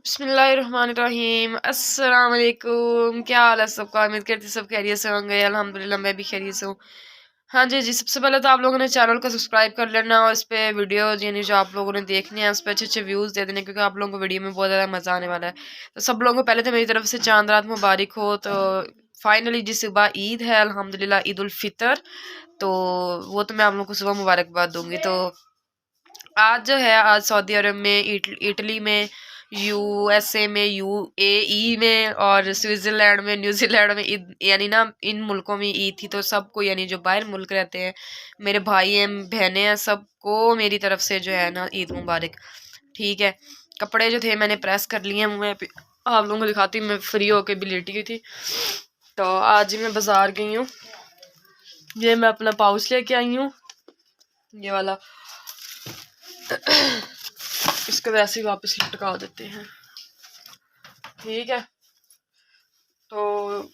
बिस्मिल्लाहिर्रहमानिर्रहीम। अस्सलाम वालेकुम। क्या हाल है सबका? उम्मीद करती सब खैरियत से होंगे। अल्हम्दुलिल्लाह मैं भी खैरियत से हूँ। हाँ जी सबसे पहले तो आप लोगों ने चैनल को सब्सक्राइब कर लेना और इस पे वीडियो यानी जो आप लोगों ने देखने हैं उस पर अच्छे अच्छे व्यूज़ दे देने, क्योंकि आप लोगों को वीडियो में बहुत ज़्यादा मज़ा आने वाला है। तो सब लोगों को पहले तो मेरी तरफ से चांद रात मुबारक हो। तो फाइनली जी सुबह ईद है अल्हम्दुलिल्लाह, ईद उल फितर। तो वो तो मैं आप लोगों को सुबह मुबारकबाद दूंगी। तो आज जो है, आज सऊदी अरब में, इटली में, यूएसए में, यूएई में और स्विट्जरलैंड में, न्यूजीलैंड में ईद, यानी ना इन मुल्कों में ईद थी। तो सबको, यानी जो बाहर मुल्क रहते हैं, मेरे भाई हैं बहनें हैं, सबको मेरी तरफ से जो है ना ईद मुबारक। ठीक है, कपड़े जो थे मैंने प्रेस कर लिए हैं। मैं आप लोगों को दिखाती हूँ, मैं फ्री होके भी लेटी हुई थी। तो आज मैं बाजार गई हूँ। ये मैं अपना पाउच लेके आई हूँ, ये वाला। इसको वैसे ही वापस लटका देते हैं। ठीक है, तो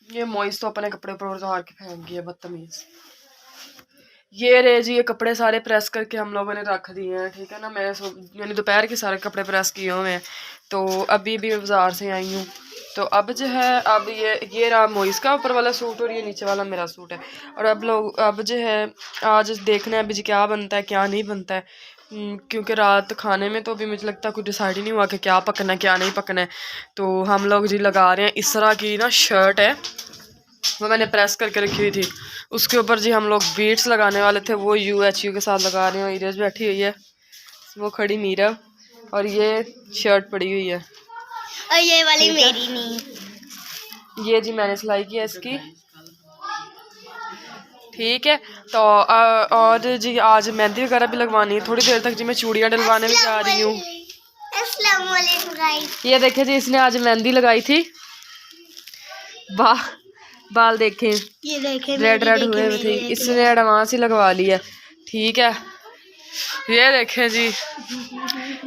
ये मोइस तो अपने कपड़े पर उतार के फेंक गया, बदतमीज। ये रे जी, ये कपड़े सारे प्रेस करके हम लोगों ने रख दिए हैं। ठीक है ना, मैंने दोपहर के सारे कपड़े प्रेस किए हुए हैं। तो अभी भी मैं बाजार से आई हूँ। तो अब जो है, अब ये रहा मोइस का ऊपर वाला सूट और ये नीचे वाला मेरा सूट है। और अब जो है, आज देखना है अभी जी क्या बनता है क्या नहीं बनता है। क्योंकि रात खाने में तो अभी मुझे लगता है कुछ डिसाइड ही नहीं हुआ कि क्या पकना है क्या नहीं पकना है। तो हम लोग जी लगा रहे हैं, इस तरह की ना शर्ट है, वो मैंने प्रेस करके रखी हुई थी। उसके ऊपर जी हम लोग बीट्स लगाने वाले थे, वो UHU के साथ लगा रहे हैं। इरेज बैठी हुई है, वो खड़ी मीरा, और ये शर्ट पड़ी हुई है। और ये वाली मेरी नहीं, ये जी मैंने सिलाई की है इसकी। ठीक है, तो और जी आज मेहंदी वगैरह भी लगवानी है। थोड़ी देर तक जी मैं चूड़ियाँ डलवाने भी जा रही हूँ। अस्सलाम वालेकुम गाइस। ये देखे जी, इसने आज मेहंदी लगाई थी। बाल देखें, ये देखें, रेड हुए हुए थे, इसने एडवांस ही लगवा लिया। ठीक है, ये देखें जी,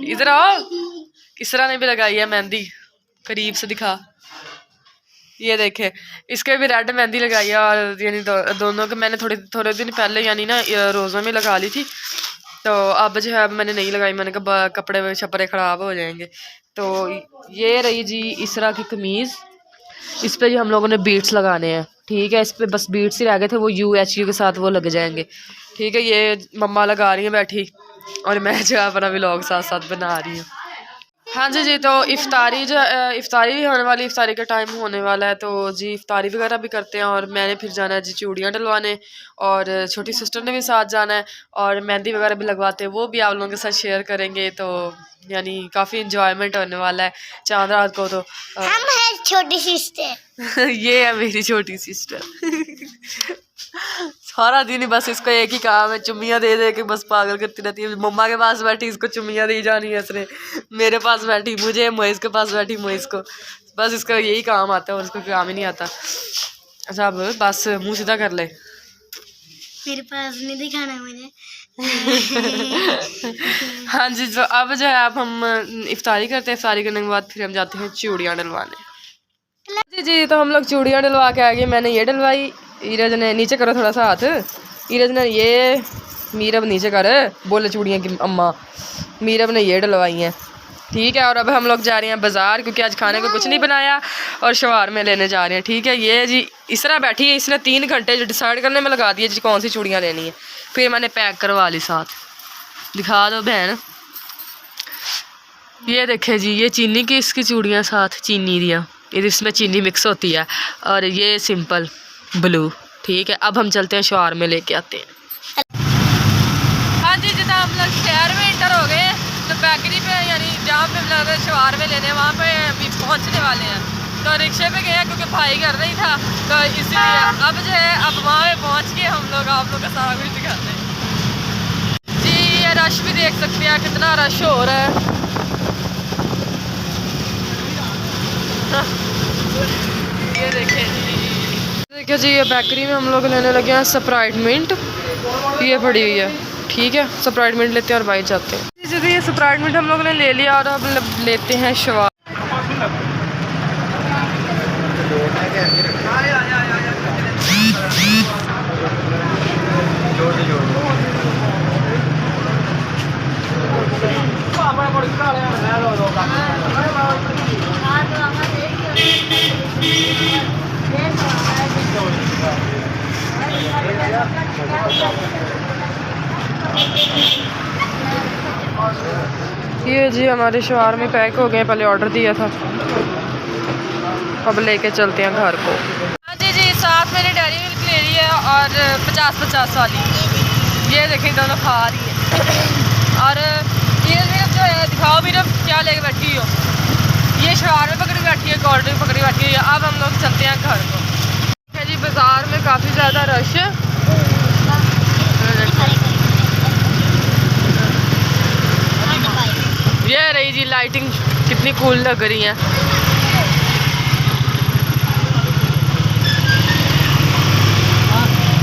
इधर आओ, इसरा ने भी लगाई है मेहंदी, करीब से दिखा। ये देखे, इसके भी रेड मेहंदी लगाई है। और यानी दोनों के मैंने थोड़े दिन पहले यानी ना रोज़ों में लगा ली थी। तो अब जो है, अब मैंने नहीं लगाई। मैंने कहा कपड़े छपड़े ख़राब हो जाएंगे। तो ये रही जी इसरा की कमीज़। इस पर जी हम लोगों ने बीट्स लगाने हैं। ठीक है, इस पर बस बीट्स ही रह गए थे, वो UHU के साथ वो लग जाएंगे। ठीक है, ये मम्मा लगा रही है बैठी, और मैं जो है अपना व्लॉग साथ साथ बना रही हूँ। हाँ जी तो इफ्तारी भी होने वाली, इफ्तारी का टाइम होने वाला है। तो जी इफ्तारी वगैरह भी करते हैं, और मैंने फिर जाना है जी चूड़ियाँ डलवाने, और छोटी सिस्टर ने भी साथ जाना है, और मेहंदी वगैरह भी लगवाते हैं, वो भी आप लोगों के साथ शेयर करेंगे। तो यानी काफ़ी इंजॉयमेंट होने वाला है चांद रात को। तो हम है छोटी सिस्टर। ये है मेरी छोटी सिस्टर। सारा दिन ही बस इसको एक ही काम है, चुम्मियाँ दे दे के बस पागल करती रहती है। मम्मा के पास बैठी इसको चुम्मियाँ दी जानी है, इसने मेरे पास बैठी मुझे, मोइस के पास बैठी मोइस को, बस इसका यही काम आता है और इसको काम ही नहीं आता। अच्छा अब बस मुँह सीधा कर ले, मेरे पास नहीं दिखाना मुझे। हाँ जी, तो अब जो है, अब हम इफ्तारी करते हैं। इफ्तारी करने के बाद फिर हम जाते हैं चूड़ियाँ डलवाने। जी तो हम लोग चूड़ियाँ डलवा के आ गए। मैंने ये डलवाई, ईरज ने, नीचे करो थोड़ा सा हाथ, ईरज ने ये, मीरब नीचे कर, बोले चूड़ियाँ की अम्मा, मीरब ने ये डलवाई हैं। ठीक है, और अब हम लोग जा रहे हैं बाज़ार, क्योंकि आज खाने को कुछ नहीं बनाया और शवार में लेने जा रहे हैं। ठीक है, ये जी इस तरह बैठी है, इसने 3 घंटे जो डिसाइड करने में लगा दिए जी कौन सी चूड़ियाँ लेनी है। फिर मैंने पैक करवा ली साथ, दिखा दो बहन। ये देखे जी, ये चीनी की इसकी चूड़ियाँ साथ चीनी दिया, इसमें चीनी मिक्स होती है, और ये सिंपल ब्लू। ठीक है, अब हम चलते हैं शवार में लेके आते हैं। हाँ जी जितना हम लोग शहर में इंटर हो गए, तो बेकरी पे यानी जहाँ पे हम लोग शवार में लेने, वहाँ पे अभी पहुँचने वाले हैं। तो रिक्शे पे गए क्योंकि भाई घर नहीं था, तो इसलिए अब जो है, अब वहाँ पे पहुँच के हम लोग आप लोग का सारा कुछ दिखाते हैं। जी ये रश भी देख सकते हैं, कितना रश हो रहा है। ये देखिए जी, ये बेकरी में हम लोग लेने लगे हैं स्प्राइट मिंट, ये पड़ी हुई है। ठीक है, स्प्राइट मिंट लेते हैं और बाइक जाते हैं। जी ये स्प्राइट मिंट हम लोगों ने ले लिया, और अब लेते हैं शवार। ये जी हमारे शवार में पैक हो गए, पहले ऑर्डर दिया था, अब लेके चलते हैं घर को। हाँ जी जी, साथ मैंने डेयरी मिल्क ले ली है और 50-50 वाली, ये देखें दोनों खा रही है। और ये जो है दिखाओ भी क्या लेके बैठी हो, ये शवार में पकड़ी बैठी है, कोल्ड ड्रिंक पकड़ी बैठी है। अब हम लोग चलते हैं घर को। ठीक है जी, बाज़ार में काफ़ी ज़्यादा रश है। ये रही जी लाइटिंग, कितनी कूल लग रही है।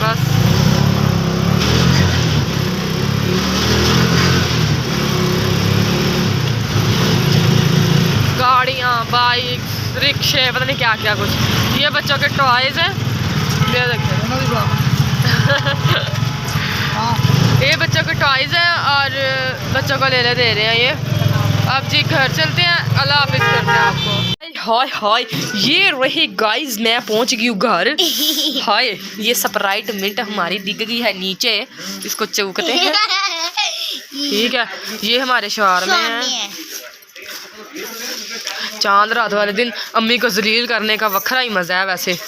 बस गाड़ियाँ, बाइक, रिक्शे, पता नहीं क्या क्या कुछ। ये बच्चों के टॉयज हैं, ये देखिए ये बच्चों के टॉयज हैं और बच्चों को ले दे रहे हैं ये। अब जी घर चलते हैं, अल्लाह हाफिज़ करते हैं आपको। हाय हाय, ये रही गाइस, मैं पहुंच गई हूँ घर। हाय, ये स्प्राइट मिंट हमारी दिख गई है नीचे, इसको चूकते हैं। ठीक है, ये हमारे शवार में है। चांद रात वाले दिन अम्मी को जलील करने का वखरा ही मज़ा है वैसे।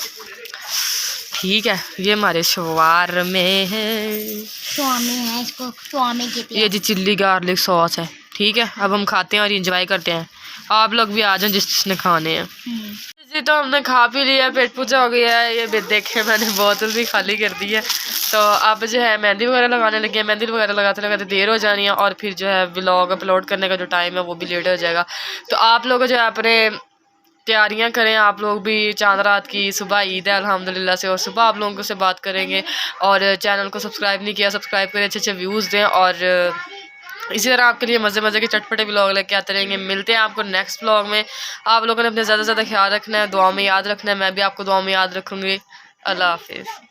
ठीक है, ये हमारे शवार में है, स्वामी है, इसको स्वामी कहते हैं। ये जी चिल्ली गार्लिक सॉस है। ठीक है, अब हम खाते हैं और एंजॉय करते हैं। आप लोग भी आ जाओ जिसने खाने हैं। जी तो हमने खा पी लिया, पेट पूजा हो गया है। ये भी देखे मैंने बोतल भी खाली कर दी है। तो अब जो है मेहंदी वगैरह लगाने लगे हैं। मेहंदी वगैरह लगाते लगाते देर हो जानी है और फिर जो है व्लॉग अपलोड करने का जो टाइम है वो भी लेट हो जाएगा। तो आप लोग जो है अपने तैयारियां करें। आप लोग भी चांद रात की, सुबह ईद है अल्हम्दुलिल्लाह से, और सुबह आप लोगों से बात करेंगे। और चैनल को सब्सक्राइब नहीं किया, सब्सक्राइब करें, अच्छे अच्छे व्यूज़ दें और इसी तरह आपके लिए मज़े मज़े के चटपटे व्लॉग लेके आते रहेंगे। मिलते हैं आपको नेक्स्ट व्लॉग में। आप लोगों ने अपने ज़्यादा से ज़्यादा ख्याल रखना है, दुआ में याद रखना है। मैं भी आपको दुआ में याद रखूँगी। अल्लाह हाफिज़।